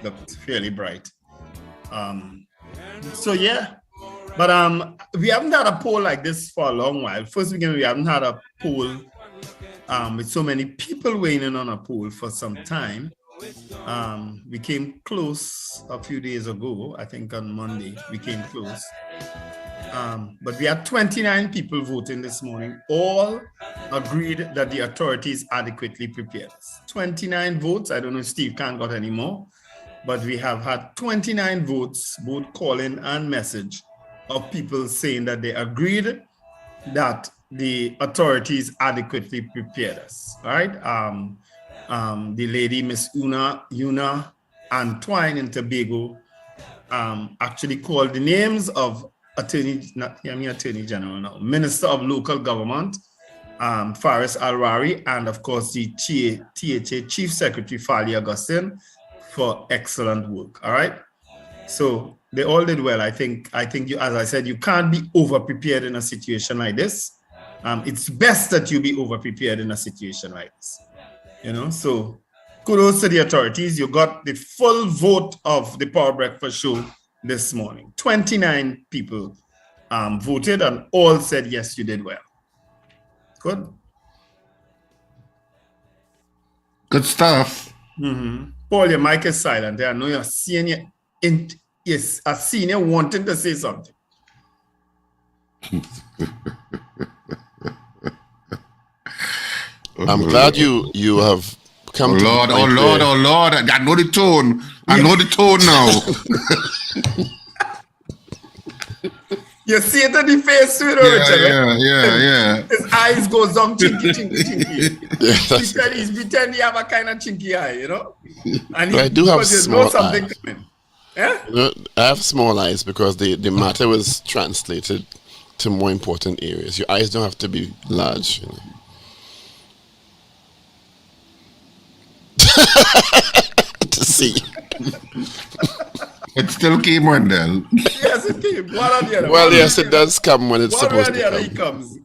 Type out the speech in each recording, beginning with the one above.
looked fairly bright. So yeah, but we haven't had a poll like this for a long while. First beginning, we haven't had a poll with so many people weighing in on a poll for some time. We came close a few days ago. I think on Monday we came close. But we had 29 people voting this morning. All agreed that the authorities adequately prepared us. 29 votes. I don't know if Steve can't got any more, but we have had 29 votes, both call-in and message, of people saying that they agreed that the authorities adequately prepared us. All right. The lady, Miss Una Antoine in Tobago, actually called the names of Attorney General now, Minister of Local Government, Faris Alwari, and of course the THA Chief Secretary Fali Augustine for excellent work. All right. So they all did well. I think you, as I said, you can't be over prepared in a situation like this. It's best that you be over prepared in a situation like this. So kudos to the authorities. You got the full vote of the Power Breakfast Show this morning. 29 people voted and all said, yes, you did well. Good. Good stuff. Paul, your mic is silent. I know you're senior. Yes, a senior wanting to say something. I'm glad you have come. Oh Lord! I know the tone. I know the tone now. You see it in the face, Richard. Yeah. His eyes goes down, chinky. He said he's pretending he have a kind of chinky eye, And I do have small something eyes. coming. Yeah? I have small eyes because the matter was translated to more important areas. Your eyes don't have to be large. To see. It still came, Wendell. Yes, it came. Well, yes, it does come when it's supposed to come. He comes.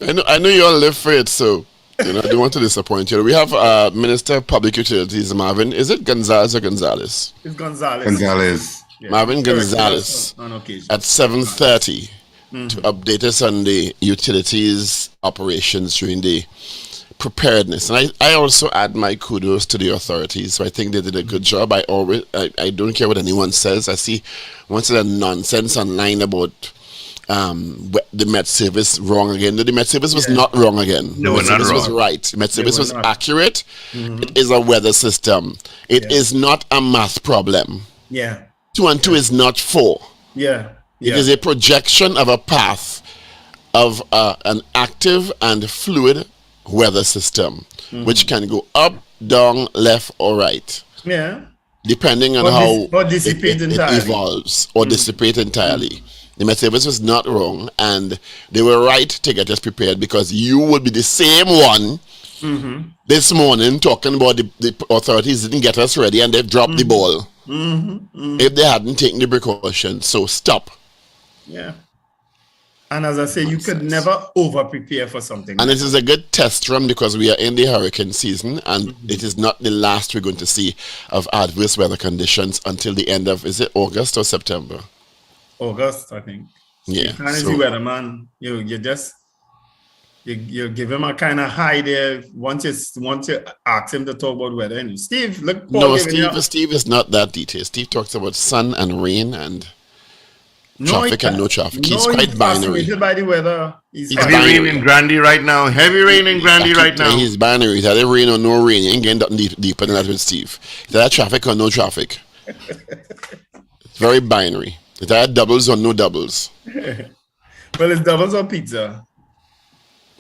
I know you all live for it, so I don't want to disappoint you. We have Minister of Public Utilities, Marvin. Is it Gonzalez or Gonzalez? It's Gonzalez. Yeah. Marvin Gonzalez on occasion. At 7:30 to update us on the utilities operations during the preparedness. And I also add my kudos to the authorities. So I think they did a good job. I don't care what anyone says. I see once a nonsense online about the Met Service wrong again. No, the Met Service was not wrong again. No, the Met Service not was wrong. right. The Met Service was not. accurate. It is a weather system. It is not a math problem. Yeah. 2 and 2 is not 4. Yeah. It is a projection of a path of an active and fluid weather system, which can go up, down, left, or right. Yeah. Depending on how dissipate it entirely. evolves or dissipate entirely. The Met Service was not wrong, and they were right to get us prepared because you would be the same one this morning talking about the authorities didn't get us ready and they've dropped the ball if they hadn't taken the precautions. So stop. Yeah. And as I say, you could never over prepare for something. And it is a good test run because we are in the hurricane season and it is not the last we're going to see of adverse weather conditions until the end of, is it August or September? August, I think. Yeah. Kind of the weatherman. You give him a kind of high there once you ask him to talk about weather. And Steve, look. Steve is not that detailed. Steve talks about sun and rain and traffic and no traffic. He's quite binary. By the weather. Heavy rain in Grandy right now. He's binary. It's either rain or no rain. You ain't getting nothing deeper than that with Steve. It's either traffic or no traffic. It's very binary. It's either doubles or no doubles. Well, it's doubles or pizza.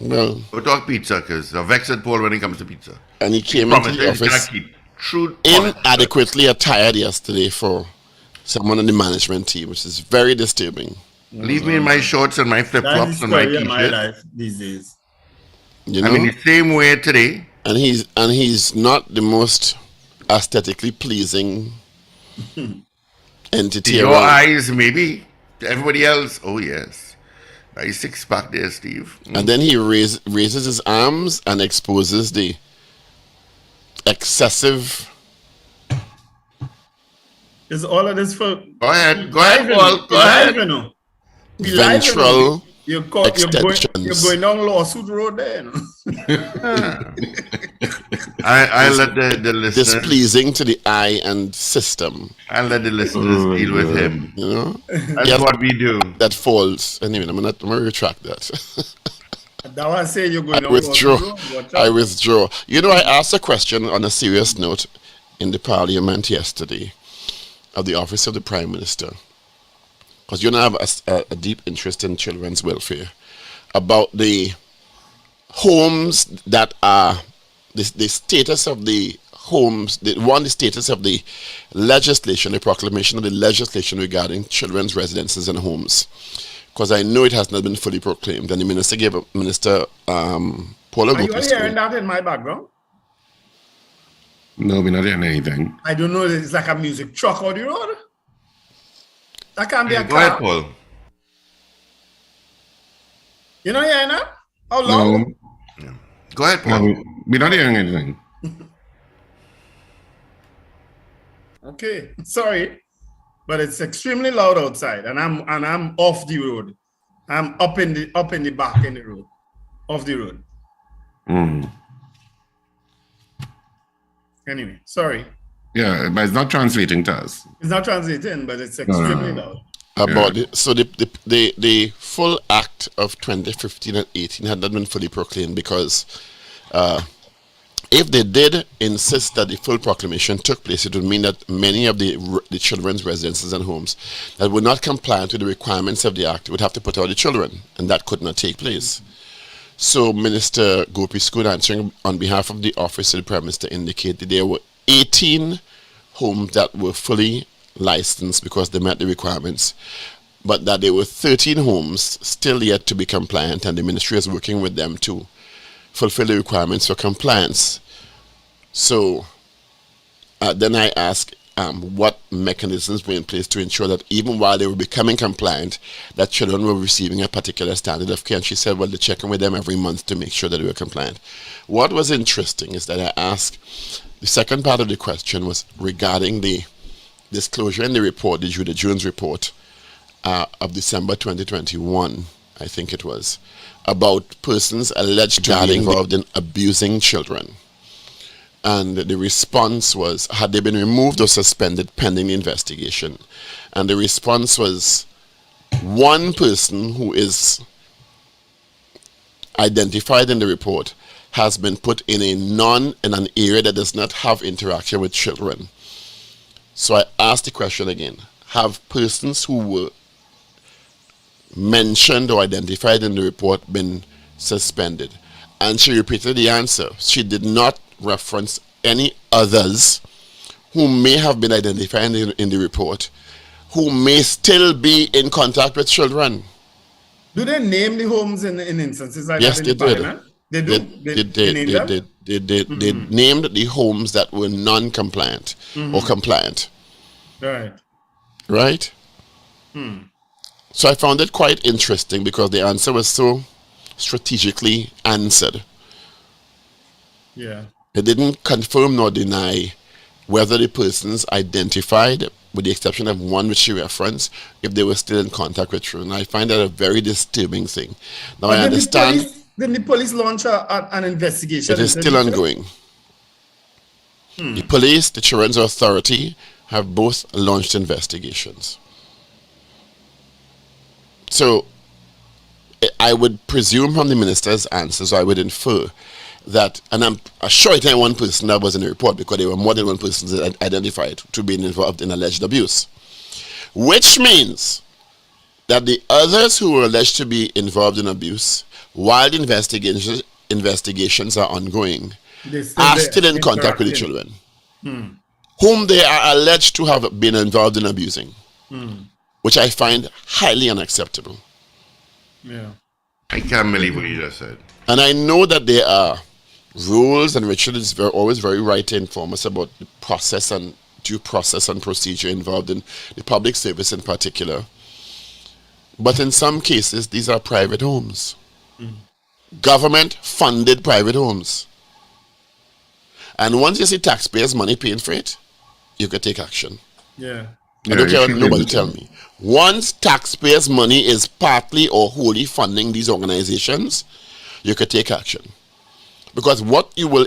Well, We'll talk pizza because I'm vexed at Paul when it comes to pizza. and he came into the office inadequately attired yesterday for someone on the management team, which is very disturbing. Leave me in my shorts and my flip flops and my That's the story of my t-shirt. life these days. You know, I'm in the same way today. and he's not the most aesthetically pleasing entity To your around. eyes, maybe. To everybody else, oh yes. Nice six pack there, Steve. And then he raises his arms and exposes the excessive Is all of this for? Go ahead, Paul. Go Live, ahead. you know. We live, you know. Ventral You're extensions. going down lawsuit road there. You know? I let the listeners. Displeasing to the eye and system. I let the listeners deal with him. You know, That's what we do. that falls. Anyway, I'm gonna retract that. That one say you're going I down withdraw. lawsuit road. Watch I out. withdraw. You know, I asked a question on a serious note in the Parliament yesterday of the Office of the Prime Minister, because you know I have a deep interest in children's welfare, about the homes that are the status of the homes, the status of the legislation, the proclamation of the legislation regarding children's residences and homes, because I know it has not been fully proclaimed, and the minister gave Minister Paula Are you Gopis. hearing that in my background? No, we're not hearing anything. I don't know. It's like a music truck on the road. That can't be a Go ahead, car. Paul. You know hearing that? How long? No, Go ahead, Paul. no, we're not hearing anything. Okay, sorry, but it's extremely loud outside, and I'm off the road. I'm up in the back in the road, off the road. Mm. Anyway, sorry, Yeah, but it's not translating to us. it's not translating, but it's extremely loud. About it. So the full act of 2015 and 18 had not been fully proclaimed, because if they did insist that the full proclamation took place, it would mean that many of the children's residences and homes that were not compliant with the requirements of the act would have to put out the children, and that could not take place. So Minister Gopi School, answering on behalf of the Office of the Prime Minister, indicated there were 18 homes that were fully licensed because they met the requirements, but that there were 13 homes still yet to be compliant, and the ministry is working with them to fulfill the requirements for compliance. So then I asked what mechanisms were in place to ensure that even while they were becoming compliant, that children were receiving a particular standard of care. And she said, well, they're checking with them every month to make sure that they were compliant. What was interesting is that I asked, the second part of the question was regarding the disclosure in the report, the Judah Jones report of December 2021, I think it was, about persons alleged to be involved in abusing children. And the response was, had they been removed or suspended pending the investigation? And the response was, one person who is identified in the report has been put in an area that does not have interaction with children. So I asked the question again, have persons who were mentioned or identified in the report been suspended? And she repeated the answer. She did not reference any others who may have been identified in the report, who may still be in contact with children. Do they name the homes in instances like Yes, that? they In the did. Parliament? They do. They named the homes that were non-compliant or compliant. Right. Right? So I found it quite interesting because the answer was so strategically answered. Yeah. It didn't confirm nor deny whether the persons identified, with the exception of one which she referenced, if they were still in contact with children. I find that a very disturbing thing. Now, I understand Didn't the police launch an investigation? it is still ongoing. The police, the Children's Authority, have both launched investigations. So I would presume from the minister's answers, I would infer that, and I'm sure it ain't one person that was in the report, because there were more than one person that identified to be involved in alleged abuse, which means that the others who were alleged to be involved in abuse, while the investigations are ongoing, are still in contact with the children, whom they are alleged to have been involved in abusing, which I find highly unacceptable. Yeah. I can't believe what you just said. And I know that there are rules, and Richard is always very right to inform us about the process and due process and procedure involved in the public service in particular. But in some cases, these are private homes. Government-funded private homes. And once you see taxpayers' money paying for it, you could take action. Yeah. I don't care you what should nobody limit tell it. me. Once taxpayers' money is partly or wholly funding these organizations, you could take action. Because what you will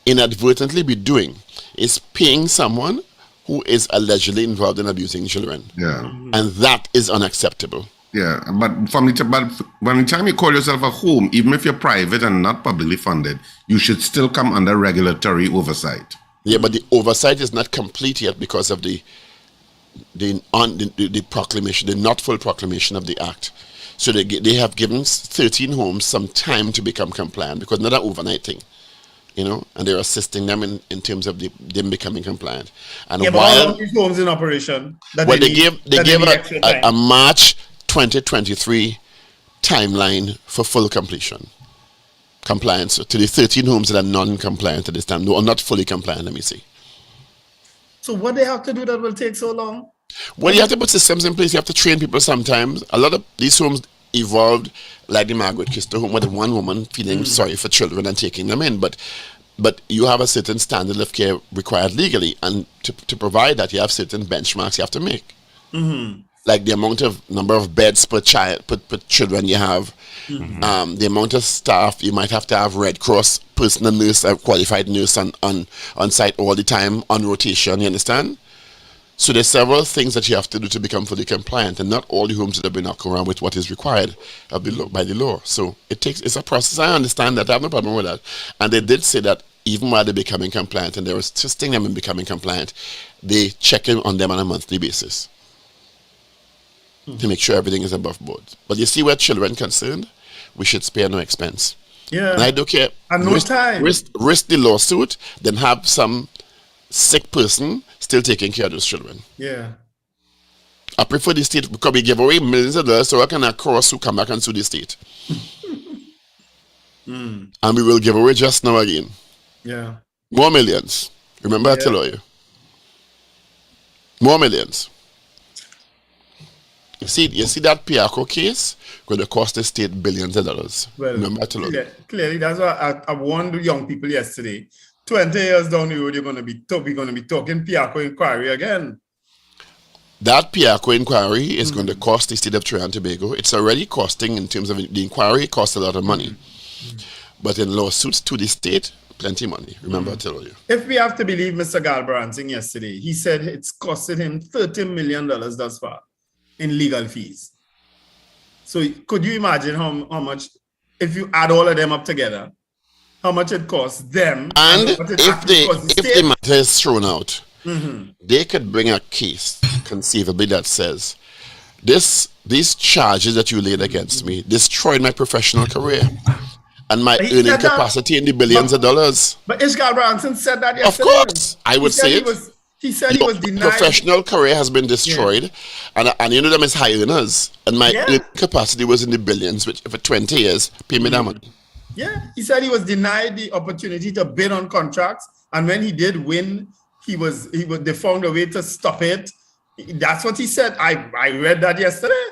inadvertently be doing is paying someone who is allegedly involved in abusing children. Yeah. And that is unacceptable. Yeah, but when the time you call yourself a home, even if you're private and not publicly funded, you should still come under regulatory oversight. Yeah, but the oversight is not complete yet because of the proclamation, the not full proclamation of the act. So they have given 13 homes some time to become compliant, because not an overnight thing, you know, and they're assisting them in terms of them becoming compliant. And Yeah, but how long these homes in operation? They gave a March 2023 timeline for full compliance to the 13 homes that are non-compliant at this time, or not fully compliant, let me see. So what they have to do that will take so long? Well, you have to put systems in place. You have to train people sometimes. A lot of these homes evolved like the Margaret Kister home, with one woman feeling sorry for children and taking them in. But you have a certain standard of care required legally, and to provide that, you have certain benchmarks you have to make. Like the number of beds per child, per children you have, the amount of staff. You might have to have Red Cross personal nurse, a qualified nurse on site all the time, on rotation. You understand? So there's several things that you have to do to become fully compliant, and not all the homes that have been knocking around with what is required by the law. So it's a process. I understand that. I have no problem with that. And they did say that even while they're becoming compliant and they're assisting them in becoming compliant, they check in on them on a monthly basis to make sure everything is above board. But you see, where children concerned, we should spare no expense. Yeah. And I don't care. And no time. Risk the lawsuit, then have some sick person still taking care of those children. Yeah. I prefer the state, because we give away millions of dollars, so I can cross who come back and sue the state. And we will give away just now again. Yeah. More millions. Remember I tell you. More millions. You see that Piaco case going to cost the state billions of dollars. Well, remember I tell you. Clearly, that's why I warned the young people yesterday. 20 years down the road, we're going to be talking Piaco inquiry again. That Piaco inquiry is going to cost the state of Trinidad and Tobago. It's already costing, in terms of the inquiry, it costs a lot of money. But in lawsuits to the state, plenty of money. Remember I tell you. If we have to believe Mr. Ragoobarsingh yesterday, he said it's costed him $30 million thus far in legal fees. So could you imagine how much, if you add all of them up together, how much it costs them? And if the matter is thrown out, they could bring a case, conceivably, that says, these charges that you laid against me destroyed my professional career and my earning capacity in the billions of dollars. But Ragoobarsingh said that yesterday. Of course, I would say it. He said he was denied. Professional career has been destroyed, and you know them as high earners, and my earning capacity was in the billions, which for 20 years, pay me that money. Yeah, he said he was denied the opportunity to bid on contracts, and when he did win, they found a way to stop it. That's what he said. I read that yesterday,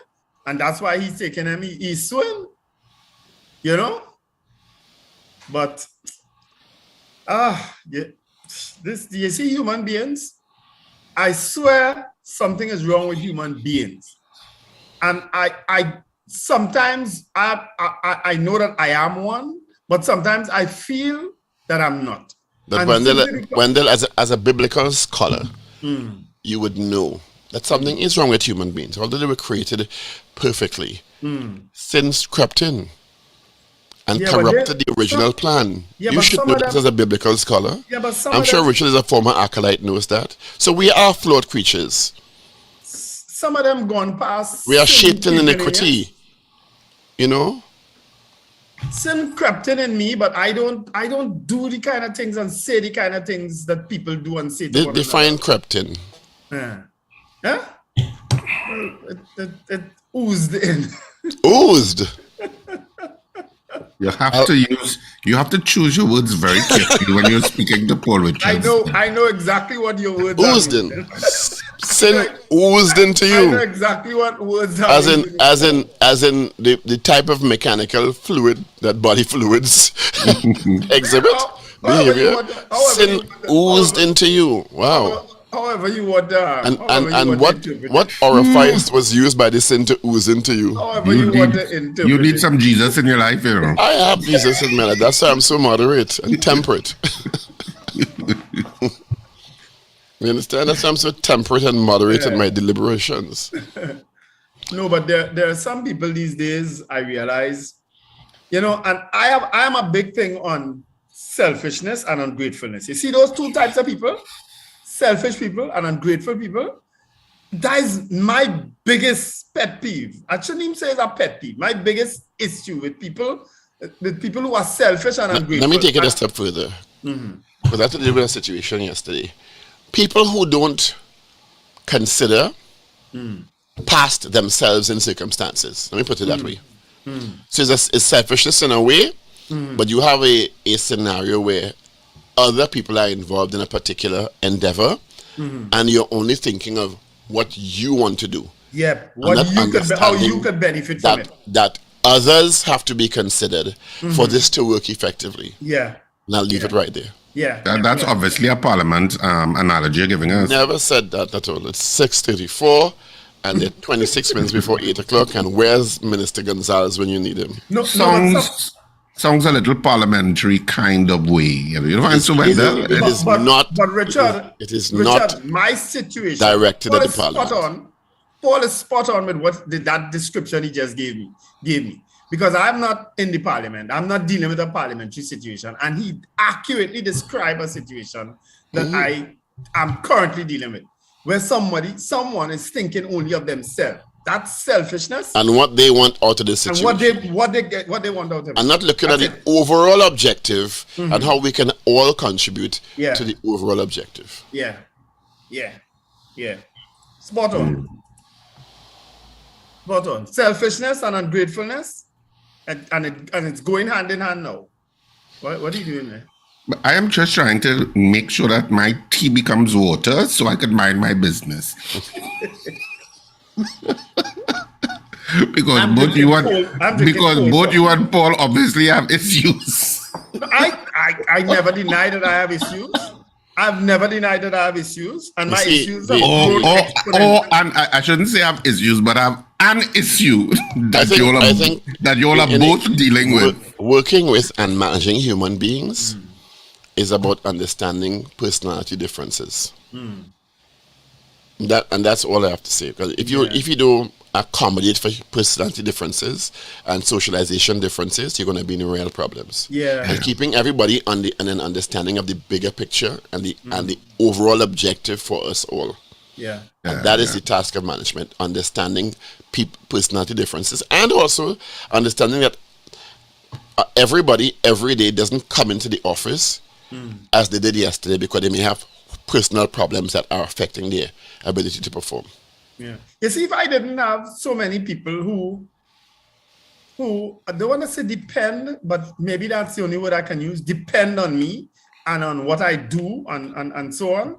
and that's why he's taking him. He's suing, you know. But you see human beings. I swear something is wrong with human beings, and I sometimes I know that I am one, but sometimes I feel that I'm not. But Wendell, as a biblical scholar, you would know that something is wrong with human beings. Although they were created perfectly, sins crept in and corrupted the original plan. You should know that as a biblical scholar. Yeah, but I'm sure Richard, as a former acolyte, knows that. So we are flawed creatures. Some of them gone past. We are shaped in iniquity. You know? Sin crept in me, but I don't do the kind of things and say the kind of things that people do and say. Define crept in. Yeah. It oozed in. Oozed. You have to choose your words very carefully when you're speaking to Paul Richards. I know exactly what your words oozed are. In. Sin oozed into you. I know exactly what words are. As in the type of mechanical fluid that body fluids exhibit behavior. Sin oozed into you. Wow. However you want, and what orifice was used by the sin to ooze into you? However you want to interpret You need it. some Jesus in your life, you know. I have Jesus in my life. That's why I'm so moderate and temperate. You understand? That's why I'm so temperate and moderate in my deliberations. No, but there are some people these days, I realize, you know, and I am a big thing on selfishness and ungratefulness. You see those two types of people, selfish people and ungrateful people. That is my biggest pet peeve. I shouldn't even say it's a pet peeve. My biggest issue with people who are selfish and ungrateful. Let me take it a step further. Because I had to deal with a situation yesterday. People who don't consider past themselves in circumstances. Let me put it that way. So it's selfishness in a way, but you have a scenario where other people are involved in a particular endeavor, and you're only thinking of what you want to do. Yeah, how you could benefit from it. That others have to be considered for this to work effectively. Yeah. And I'll leave it right there. Yeah. That's obviously a parliament analogy you're giving us. Never said that at all. It's 6:34 and they're 26 minutes before 8 o'clock. And where's Minister Gonzalez when you need him? Sounds a little parliamentary kind of way. You know, you find so Wendell. But Richard, it is not my situation directed at the parliament. Paul is spot on with what that description he just gave me. Because I'm not in the parliament. I'm not dealing with a parliamentary situation. And he accurately described a situation that I am currently dealing with, where someone is thinking only of themselves. That's selfishness. And what they want out of the situation. And what they want out of it. And not looking at the overall objective and how we can all contribute to the overall objective. Yeah. Spot on. Selfishness and ungratefulness. And it's going hand in hand now. What are you doing there? I am just trying to make sure that my tea becomes water so I can mind my business. Because both you and Paul obviously have issues. I never denied that I have issues. I've never denied that I have issues, and my issues are and I shouldn't say I have issues, but I have an issue that you all are both dealing with. Working with and managing human beings is about understanding personality differences. That's all I have to say. Because if you don't accommodate for personality differences and socialization differences, you're going to be in real problems. And keeping everybody in an understanding of the bigger picture and the overall objective for us all. And that is the task of management, understanding personality differences, and also understanding that everybody every day doesn't come into the office as they did yesterday, because they may have personal problems that are affecting their ability to perform. You see, if I didn't have so many people who I don't want to say depend, but maybe that's the only word I can use, depend on me and on what I do and so on,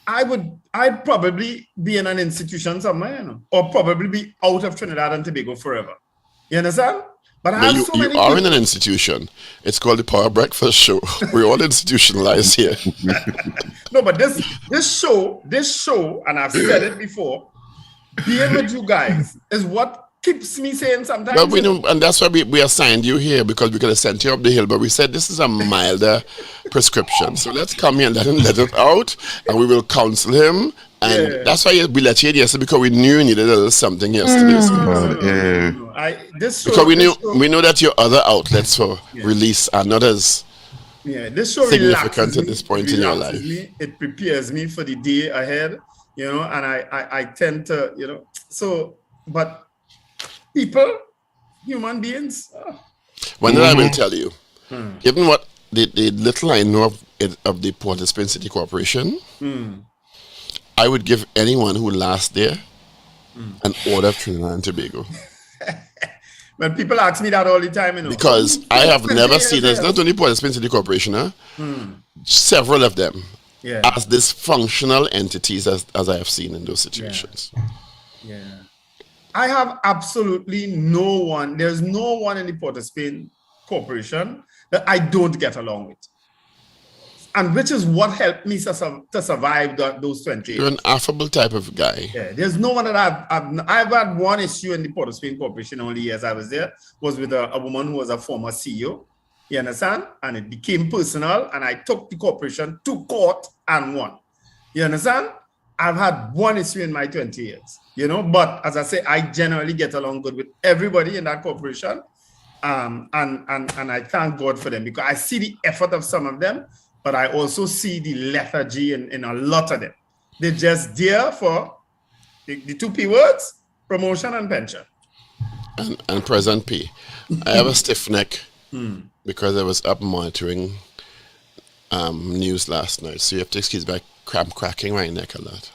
I'd probably be in an institution somewhere, you know, or probably be out of Trinidad and Tobago forever. You understand? But I have so many people. You are in an institution. It's called the Power Breakfast Show. We're all institutionalized here. No, but this show, and I've said it before, being with you guys is what keeps me saying sometimes. But we know, and that's why we assigned you here, because we could have sent you up the hill, but we said this is a milder prescription. So let's come here and let it out, and we will counsel him. And that's why we let you in yesterday, because we knew you needed a little something yesterday. Because we know that your other outlets for release are not as this show significant at this point in your life. It prepares me for the day ahead, you know, and I tend to, you know, so, but people, human beings. Wendell, I will tell you, given what the little I know of the Port of Spain City Corporation, I would give anyone who lasts there an order of Trinidad and Tobago. When people ask me that all the time, you know. Because I have never seen, it's not only Port of Spain City Corporation, several of them as dysfunctional entities as I have seen in those situations. I have absolutely no one, there's no one in the Port of Spain Corporation that I don't get along with. and which is what helped me to survive those 20 years. You're an affable type of guy. Yeah, there's no one that I've had one issue in the Port of Spain Corporation only years I was there, was with a woman who was a former CEO. You understand? And it became personal, and I took the corporation to court and won. You understand? I've had one issue in my 20 years, but as I say, I generally get along good with everybody in that corporation. And I thank God for them, because I see the effort of some of them, but I also see the lethargy in a lot of them. They're just there for the two P words, promotion and pension. And present pay. I have a stiff neck because I was up monitoring news last night. So you have to excuse me, I'm cracking my neck a lot.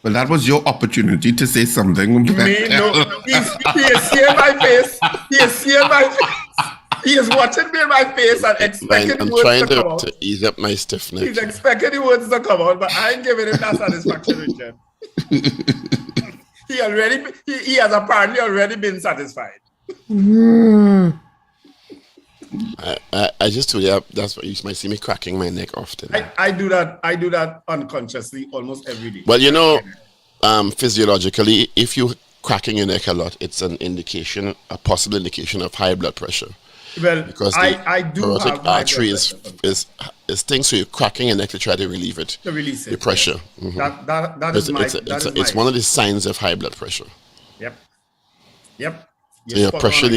Well, that was your opportunity to say something. Me, no. He is seeing my face. He is seeing my face. He is watching me in my face and expecting I'm words trying to come out. to ease up my stiff neck. He's expecting the words to come out, but I ain't giving him that satisfaction, Richard. He has apparently already been satisfied. I just told you that's what you might see me cracking my neck often. I do that unconsciously almost every day. Well, physiologically, if you're cracking your neck a lot, it's a possible indication of high blood pressure. Well, because I do carotid have artery is things, so you're cracking your neck to try to relieve it. To release it. Your pressure. Yeah. Mm-hmm. That is my. It's one of the signs of high blood pressure. Yep. So your pressure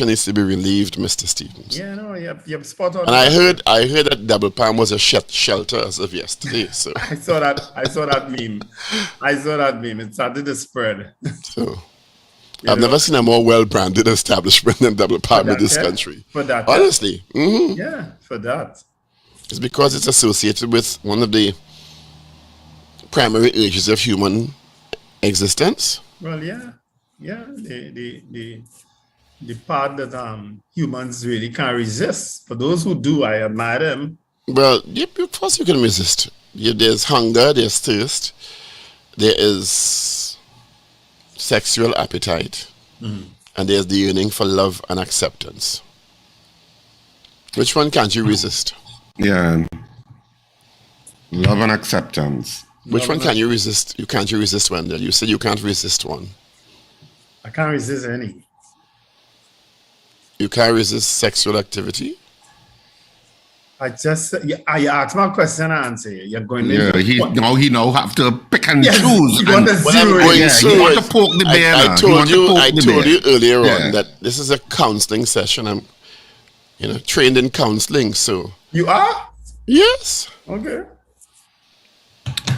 needs to be relieved, Mr. Stevens. Yeah, no, you're spot on. And I heard that Double Palm was a shelter as of yesterday. So I saw that meme. It started to spread. So I've never seen a more well-branded establishment than Double Palm in this country. For that, honestly. Mm-hmm. Yeah, for that. It's because it's associated with one of the primary urges of human existence. Well, yeah. The part that humans really can't resist. For those who do, I admire them. Well, of course you can resist. There's hunger, there's thirst, there is sexual appetite, and there's the yearning for love and acceptance. Which one can't you resist? Yeah. Love and acceptance. Which one can you resist? You can't resist, Wendell? You said you can't resist one. I can't resist any. You can't resist sexual activity? I asked my question and answer. You're going to he now have to pick and choose. You want to you want to poke the bear. I told you earlier on that this is a counseling session. I'm trained in counseling, so. You are? Yes. Okay.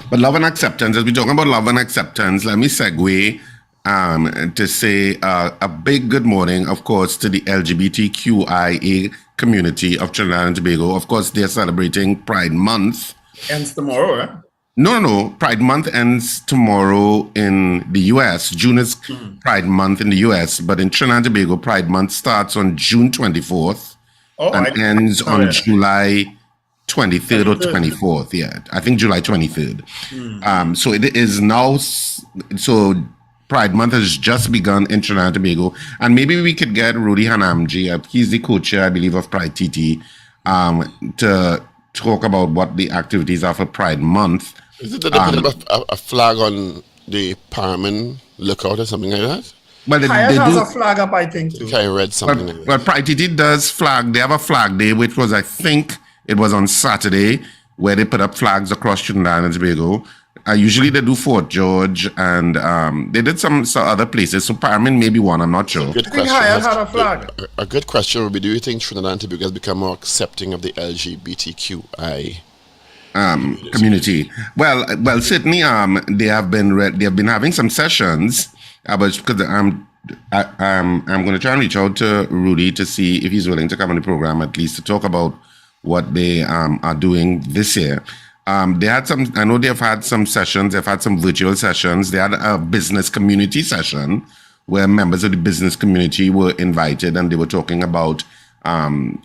But love and acceptance, as we're talking about love and acceptance, let me segue to say a big good morning, of course, to the LGBTQIA community of Trinidad and Tobago. Of course, they're celebrating Pride Month. Ends tomorrow, eh? No. Pride Month ends tomorrow in the U.S. June is Pride Month in the U.S., but in Trinidad and Tobago, Pride Month starts on June 24th and ends on July 23rd or 24th. Yeah, I think July 23rd. So it is now... So Pride Month has just begun in Trinidad and Tobago, and maybe we could get Rudy Hanamji, he's the co-chair, I believe, of Pride TT, to talk about what the activities are for Pride Month. Is it that they put up a flag on the Parman lookout or something like that? Well, they has do a flag up, I think, too. I read something like that. But Pride TT does flag, they have a flag day, which was, I think, it was on Saturday, where they put up flags across Trinidad and Tobago. Usually they do Fort George, and they did some other places. So Parman may be one, I'm not sure. Good question. Had a flag. A good question would be, do you think Trinidad and Tobago has become more accepting of the LGBTQI community? Well, certainly they have been having some sessions, but because I'm going to try and reach out to Rudy to see if he's willing to come on the program, at least to talk about what they are doing this year. They had some, I know they've had some sessions, they've had some virtual sessions. They had a business community session where members of the business community were invited, and they were talking about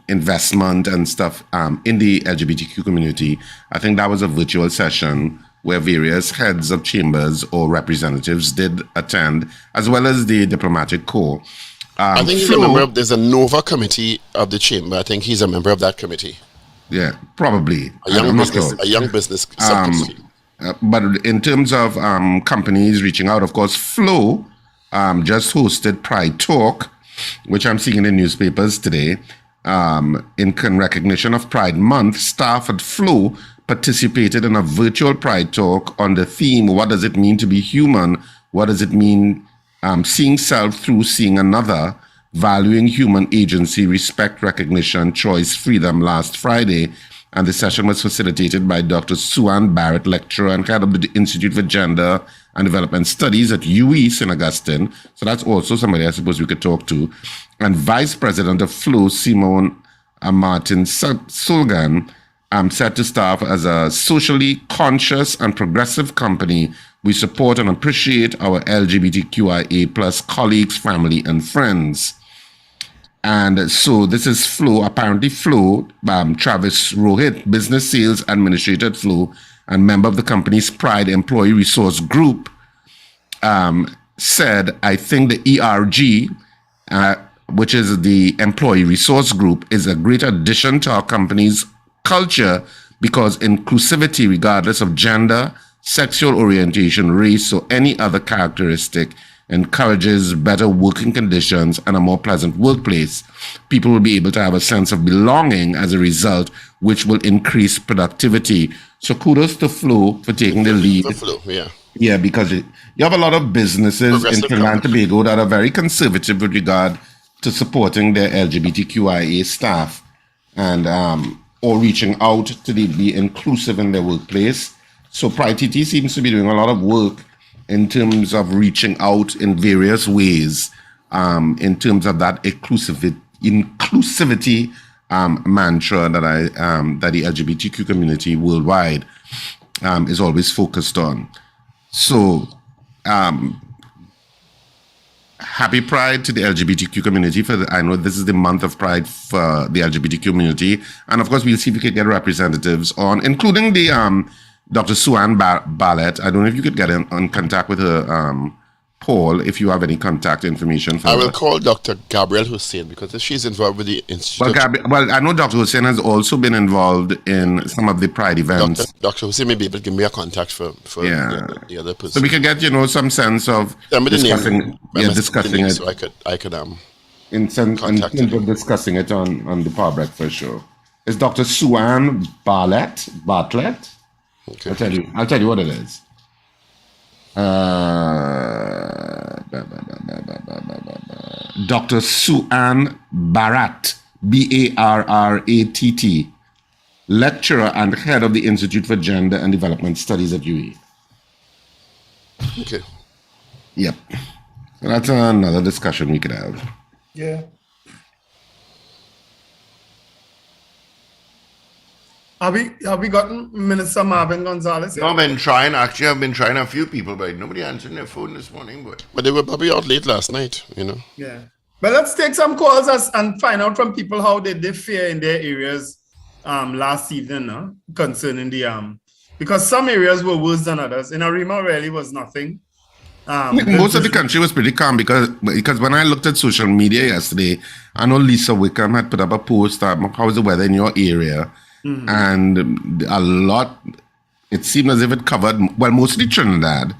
investment and stuff in the LGBTQ community. I think that was a virtual session where various heads of chambers or representatives did attend, as well as the diplomatic corps. I think he's a member of, there's a Nova committee of the chamber. I think he's a member of that committee. Yeah, probably. A young business subcommittee. But in terms of companies reaching out, of course, Flow just hosted Pride Talk, which I'm seeing in the newspapers today. In recognition of Pride Month, staff at Flow participated in a virtual Pride Talk on the theme, what does it mean to be human? What does it mean seeing self through seeing another, valuing human agency, respect, recognition, choice, freedom last Friday. And the session was facilitated by Dr. Suan Barrett, lecturer and head of the Institute for Gender and Development Studies at UE, St. Augustine. So that's also somebody I suppose we could talk to. And Vice President of Flow, Simone Martin Sulgan, said to staff, as a socially conscious and progressive company, we support and appreciate our LGBTQIA plus colleagues, family, and friends. And so this is Flow, apparently Flow, Travis Rohit, Business Sales Administrator at Flow and member of the company's Pride Employee Resource Group, said, I think the ERG, which is the Employee Resource Group, is a great addition to our company's culture because inclusivity, regardless of gender, sexual orientation, race, or any other characteristic, encourages better working conditions and a more pleasant workplace. People will be able to have a sense of belonging as a result, which will increase productivity. So kudos to Flow for taking the lead. Flow, yeah. Yeah, because you have a lot of businesses in Trinidad and Tobago that are very conservative with regard to supporting their LGBTQIA staff and or reaching out to be inclusive in their workplace. So Pride TT seems to be doing a lot of work in terms of reaching out in various ways, in terms of that inclusivity mantra that the LGBTQ community worldwide is always focused on. So, happy Pride to the LGBTQ community. I know this is the month of Pride for the LGBTQ community, and of course we'll see if we can get representatives on, including the Dr. Suan Barrett. I don't know if you could get in contact with her, Paul, if you have any contact information for I her. will call Dr. Gabrielle Hussein because she's involved with the Institute. Well, I know Dr. Hussein has also been involved in some of the Pride events. Dr. Hussein may be able to give me a contact for the other person. So we can get, some sense of discussing it. So I could in terms of discussing it on the Power Breakfast show. It's Dr. Suan Bartlett. Okay. I'll tell you what it is. Dr. Suan Barrett, Barratt, lecturer and head of the Institute for Gender and Development Studies at UE. Okay. Yep. So that's another discussion we could have. Yeah. Have we gotten Minister Marvin Gonzalez? No, I've been trying a few people, but nobody answered their phone this morning. But they were probably out late last night, Yeah. But let's take some calls and find out from people how they did fare in their areas last evening concerning the because some areas were worse than others. In Arima really was nothing. Most of the country was pretty calm because when I looked at social media yesterday, I know Lisa Wickham had put up a post how's the weather in your area. Mm-hmm. And it seemed as if it covered, mostly Trinidad.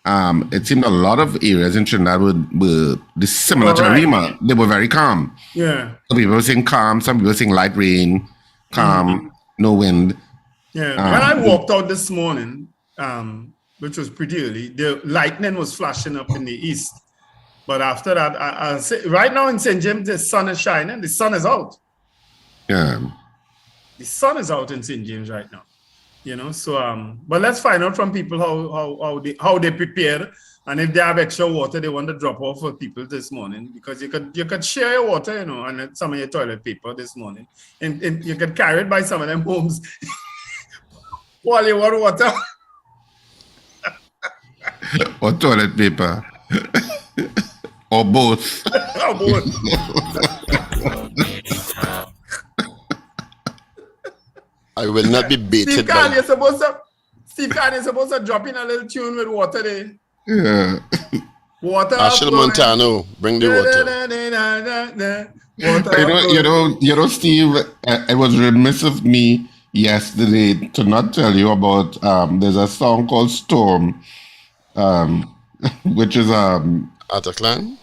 It seemed a lot of areas in Trinidad were similar to Arima. They were very calm. Yeah. Some people were saying calm, some people were saying light rain, calm, no wind. Yeah. When I walked out this morning, which was pretty early, the lightning was flashing up in the east. But after that, I say, right now in St. James, the sun is shining. The sun is out. Yeah. The sun is out in St. James right now, So, but let's find out from people how they prepare, and if they have extra water, they want to drop off for people this morning because you could share your water, and some of your toilet paper this morning, and you could carry it by some of them homes while you want water. Or toilet paper, or both. Or both. I will not be baited. Steve Khan, you're supposed to drop in a little tune with water there. Yeah. Water Marshall flowing. Montano, bring the water. Water Steve, it was remiss of me yesterday to not tell you about there's a song called Storm, which is Ataclan?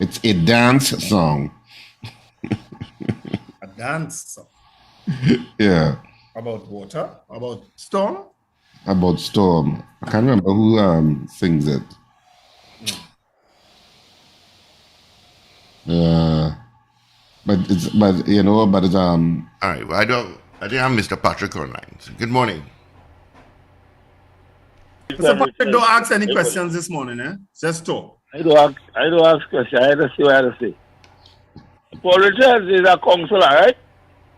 it's a dance song. A dance song. Yeah. About water? About storm? About Storm. I can't remember who sings it. But it's All right. Well, I think I'm Mr. Patrick online. So good morning. Mr. Patrick, don't ask any questions this morning, eh? Just talk. I don't ask questions. I just see what I say. Paul Richards is a counselor, right?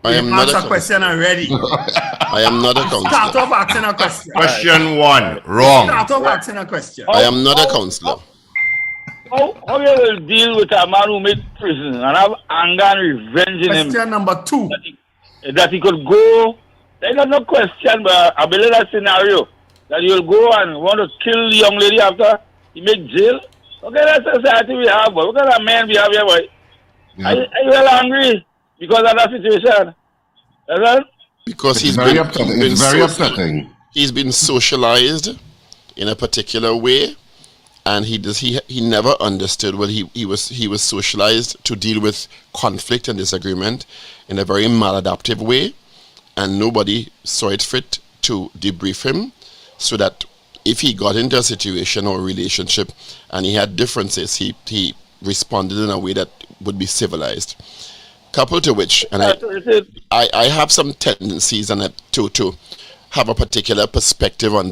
I am not Answer a question already. I am not a Start counselor. off asking a question. Question 1, wrong. Start off asking a question. I am not a counselor. How you will deal with a man who made prison and have anger and revenge in him Question number 2. that he could go? That's not no question, but I believe that scenario that you'll go and want to kill the young lady after he make jail. Okay, that's the society we have, boy. What kind of man we have here, boy? Yeah. Are you well angry because of that situation? Because It's very upsetting. He's been socialized in a particular way, and he never understood what he was socialized to deal with conflict and disagreement in a very maladaptive way, and nobody saw it fit to debrief him so that if he got into a situation or a relationship and he had differences, he responded in a way that would be civilized. Coupled to which, and I have some tendencies and to have a particular perspective on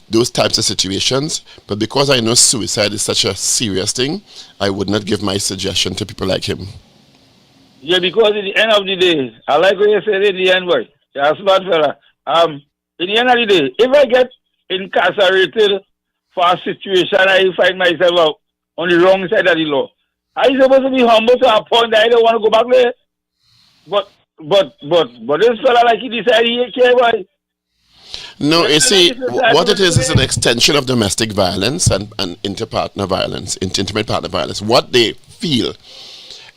those types of situations, but because I know suicide is such a serious thing, I would not give my suggestion to people like him. Yeah, because at the end of the day, I like what you said in the end, boy. You're a smart fella. In the end of the day, if I get incarcerated for a situation I find myself out on the wrong side of the law, are you supposed to be humble to a point that I don't want to go back there? But this fella, like he decided he care, boy. No, you see, what it is an extension of domestic violence and intimate partner violence. What they feel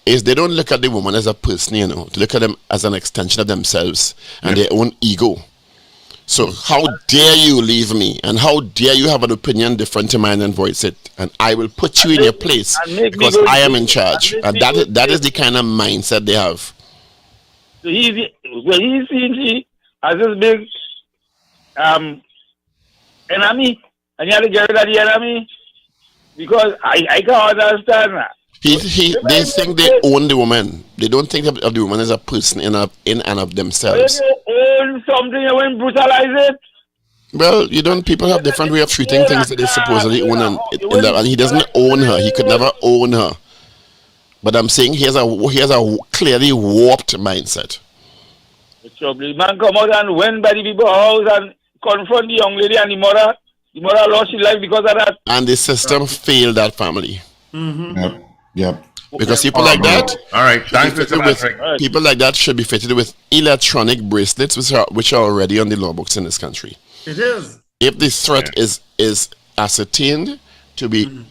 is they don't look at the woman as a person, they look at them as an extension of themselves and their own ego. So how dare you leave me, and how dare you have an opinion different to mine and voice it, and I will put you in your place because I am in charge. And that is the kind of mindset they have. So he's seeing as this big enemy, and you have to get rid of the enemy, because I can't understand that. They think they own the woman. They don't think of the woman as a person in and of themselves. When you own something, you won't brutalize it. Well, people have different way of treating things that they supposedly own, and he doesn't own her. He could never own her. But I'm saying he has a clearly warped mindset. The trouble, man come out and went by the people's house and confront the young lady, and the mother lost her life because of that. And the system failed that family. Mm-hmm. Yep. Because people like that, all right, thanks, Mr. Patrick. People like that should be fitted with electronic bracelets, which are already on the law books in this country. It is. If the threat is ascertained to be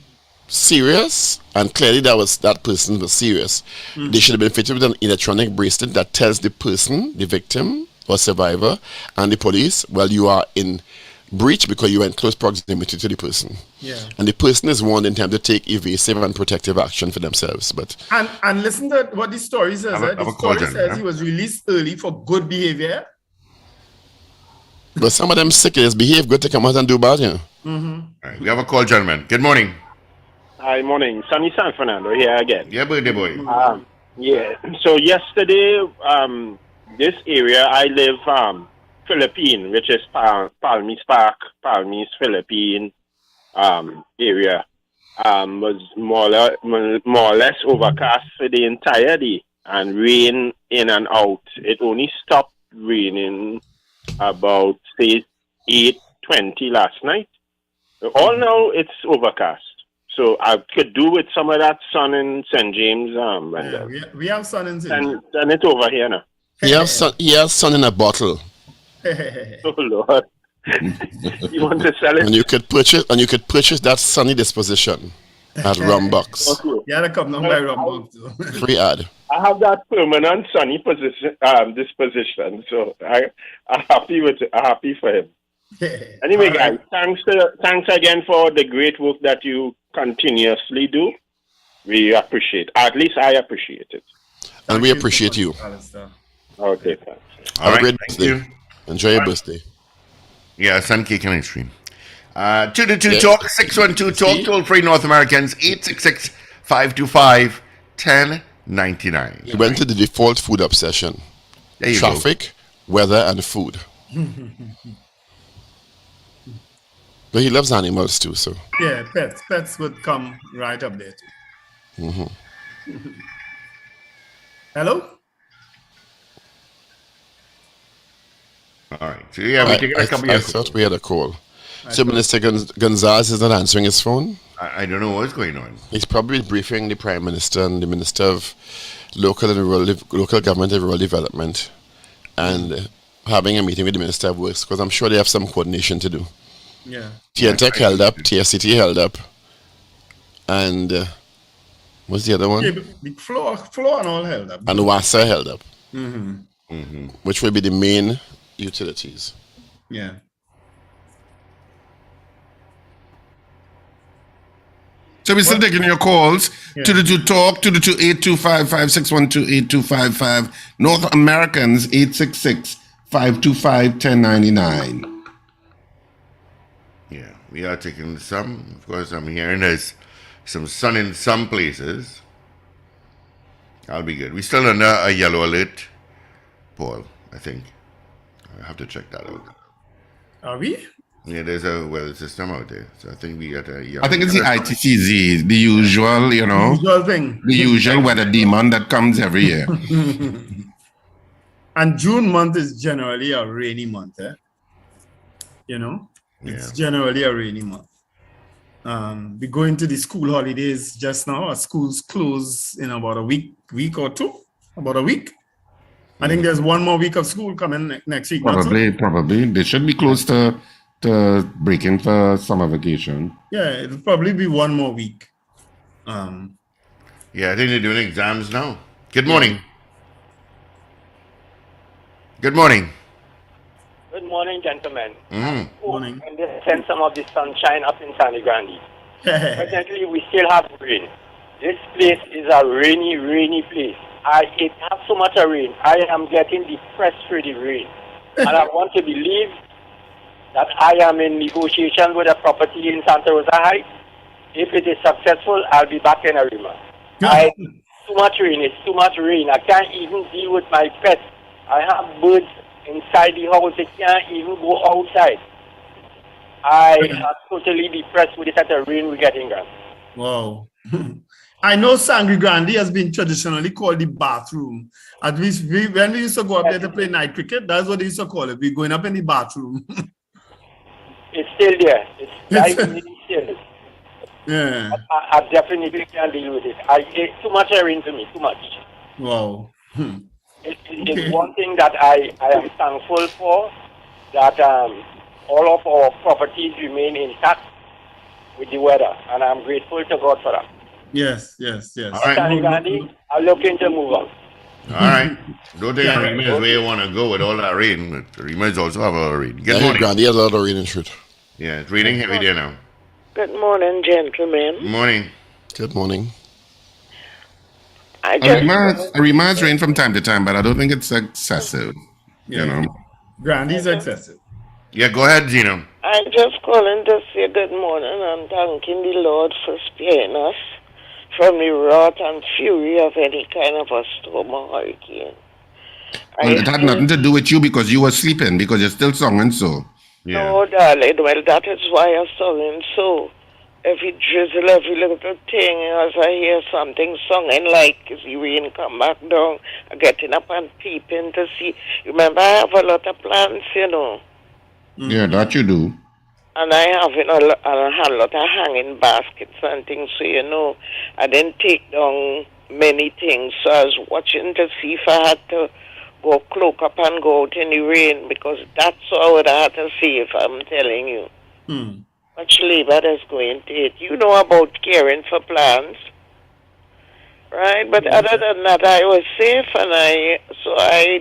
serious, and clearly that person was serious, they should have been fitted with an electronic bracelet that tells the person, the victim or survivor, and the police, well, you are in breach because you are in close proximity to the person. Yeah. And the person is warned in time to take evasive and protective action for themselves. But and listen to what the story says. The story says he was released early for good behavior. But some of them sickers behave good to come out and do bad, All right, we have a call, gentlemen. Good morning. Hi, morning. Sunny San Fernando here again. Yeah, birthday boy. Yeah. So yesterday, this area I live, Philippine, which is Palmis Park, Palmis, Philippine area, was more or less overcast for the entire day and rain in and out. It only stopped raining about, say, 8:20 last night. All now it's overcast. So I could do with some of that sun in St. James. Wendell. We have sun in St. James. And it's over here now. he has sun in a bottle. Oh, Lord. You want to sell it? And you could purchase that sunny disposition at Rumbox. Okay. You had to come down by Rumbox too. Free ad. I have that permanent sunny disposition, so I'm happy with it. I'm happy for him. Anyway, guys, thanks again for the great work that you continuously do. We appreciate. At least I appreciate it. And we appreciate you. Okay, thanks. Have a great thank birthday. you. Enjoy your birthday. Yeah, sun cake and ice cream. 222 Talk, 612 Talk, toll free North Americans, 866 525 1099. He went to the default food obsession. There you Traffic, weather, and food. But he loves animals too, so. Yeah, pets would come right up there too. Hello? go. All right. So, yeah, we take a couple I of thought we had a call. So Minister Gonzalez is not answering his phone. I don't know what's going on. He's probably briefing the Prime Minister and the Minister of Local Government and Rural Development, and having a meeting with the Minister of Works, because I'm sure they have some coordination to do. Yeah. TNTEC held up, TSCT held up, and what's the other one? Yeah, the floor and all held up. And WASA held up, Mm-hmm. which will be the main utilities. Yeah. So we're still taking your calls. To the 2 Talk, to the 825-612-8255. North Americans, 866-525-1099. Yeah, we are taking some. Of course, I'm hearing there's some sun in some places. That'll be good. We're still under a yellow alert, Paul, I think. I have to check that out. Are we? Yeah, there's a weather system out there. So I think we got a yellow I think it's the alert. ITCZ, the usual, Usual thing. the usual weather demon that comes every year. And June month is generally a rainy month, eh? It's generally a rainy month. We go into the school holidays just now. Our schools close in about a week or two. About a week. I think there's one more week of school coming next week. Probably. They should be close to breaking for summer vacation. Yeah, it'll probably be one more week. Yeah, I think they're doing exams now. Good morning. Good morning. Good morning, gentlemen. Morning. And they send some of the sunshine up in San Grande. Presently, we still have rain. This place is a rainy, rainy place. It has so much rain. I am getting depressed through the rain. And I want to believe that I am in negotiation with a property in Santa Rosa Heights. If it is successful, I'll be back in Arima. Too much rain. It's too much rain. I can't even deal with my pets. I have birds inside the house. They can't even go outside. I am totally depressed with the type of rain we're getting, guys. Wow. I know Sangre Grande has been traditionally called the bathroom. At least when we used to go up there to play night cricket, that's what they used to call it. We're going up in the bathroom. It's still there. It's still. Yeah. I definitely can't deal with it. It's too much rain to me, too much. Wow. It's one thing that I am thankful for, that all of our properties remain intact with the weather, and I'm grateful to God for that. Yes. All right. I'm looking to move on. All right. Don't think Rima is where you want to go with all that rain. But Rima is also have a lot of rain. Good morning. Grande has a lot of rain in truth. Yeah, it's raining heavy there now. Good morning, gentlemen. Morning. Good morning. Rima's rain from time to time, but I don't think it's excessive. Yeah. Grande's excessive. Yeah, go ahead, Zeno. I'm just calling to say good morning and thanking the Lord for sparing us from the wrath and fury of any kind of a storm or hurricane. Well, it had nothing to do with you because you were sleeping, because you're still singing so. Yeah. No, darling, well, that is why I'm singing so. Every drizzle, every little thing, as I hear something singing, like the rain come back down, I'm getting up and peeping to see. Remember, I have a lot of plants, Yeah, that you do. And I have a lot of hanging baskets and things, so I didn't take down many things. So I was watching to see if I had to go cloak up and go out in the rain, because that's what I would have to see if I'm telling you. Much labor that's going to it. You know about caring for plants, right? But other than that, I was safe, and I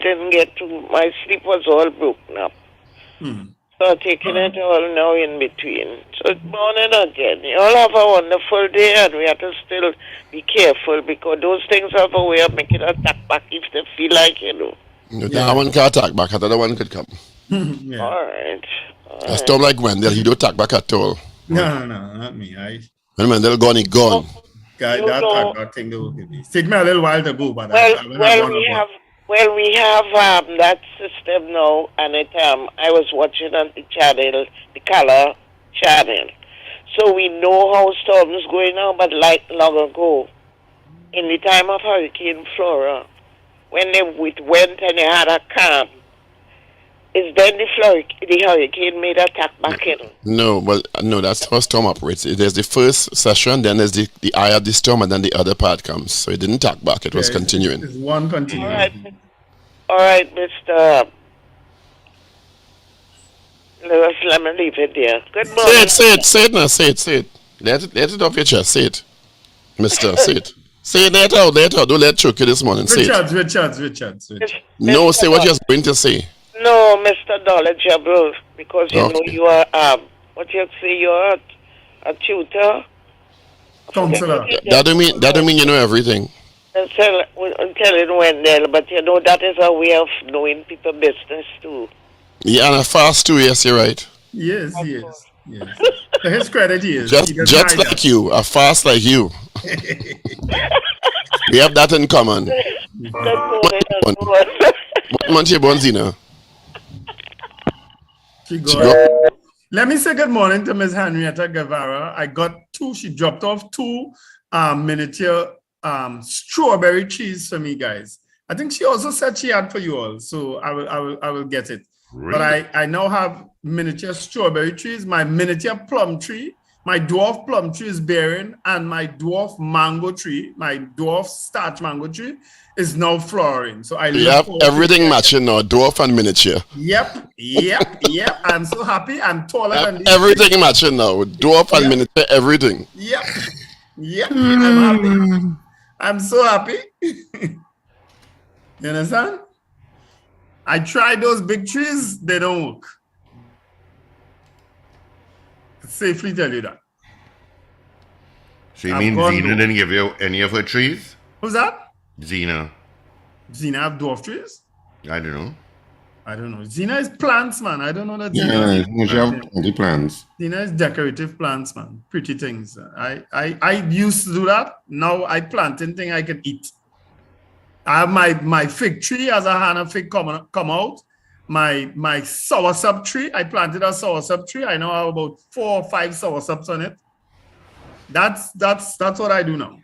didn't get to, my sleep was all broken up. So taking it all now in between. So it's morning again. You all have a wonderful day, and we have to still be careful, because those things have a way of making an attack back if they feel like, That one can attack back, another one could come. All right. A storm like Wendell, he don't attack back at all. No, not me. When Wendell gone, he gone. Guy, that attack back thing will give me. Take me a little while to go, but we have that system now, and I was watching on the channel, the color channel, so we know how storms going on. But like long ago, in the time of Hurricane Flora, when they went and they had a camp, is then the hurricane made attack back in? No, that's how storm operates. There's the first session, then there's the eye of the storm, and then the other part comes. So it didn't attack back, it was continuing. It's one continuing. All right, Mr. Let me leave it there. Good morning. Say it. Let it off your chest, say it. Mister, say it. Say it, let it out. Don't let it choke you this morning. Say it. Richards. No, say what you're going to say. No, Mr. Knowledgeable, because you know you are, what you say, you're a tutor. Counselor. That don't mean you know everything. I'm telling Wendell, but you know that is a way of knowing people's business too. Yeah, and a fast too, yes, you're right. Yes. To his credit, he is. Just like you, a fast like you. We have that in common. What month you born, Zina? Let me say good morning to Ms. Henrietta Guevara. I got she dropped off 2 miniature strawberry cheese for me, guys. I think she also said she had for you all, so I will get it. Really? But I now have miniature strawberry trees, my miniature plum tree, my dwarf plum tree is bearing, and my dwarf mango tree, my dwarf starch mango tree is now flowering. So I have everything matching now, dwarf and miniature. Yep. I'm so happy. I'm taller than this. Everything matching now, dwarf and miniature, everything. Yep. I'm happy. I'm so happy. You understand? I tried those big trees, they don't work. Safely tell you that. So you mean Zena didn't give you any of her trees? Who's that? Zena have dwarf trees? I don't know. Zena is plants, man. I don't know that. Yeah, she have plenty plants. Zena is decorative plants, man. Pretty things. I used to do that. Now I planting thing I can eat. I have my fig tree as a Hannah fig come out. My soursop tree, I planted a soursop tree. I now have about 4 or 5 soursops on it. That's what I do now.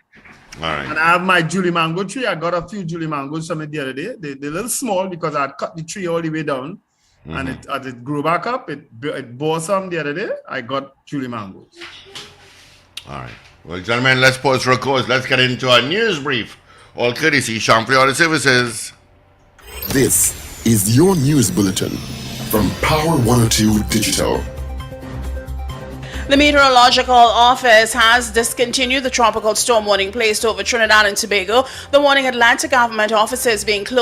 All right. And I have my Julie mango tree. I got a few Julie mangoes from it the other day. They're a little small because I had cut the tree all the way down. And it grew back up. It bore some the other day. I got Julie mangoes. All right. Well, gentlemen, let's pause for a cause. Let's get into our news brief. All courtesy Champlain Auto Services. This is your news bulletin from Power 102 Digital. The Meteorological Office has discontinued the tropical storm warning placed over Trinidad and Tobago. The warning Atlantic government offices being closed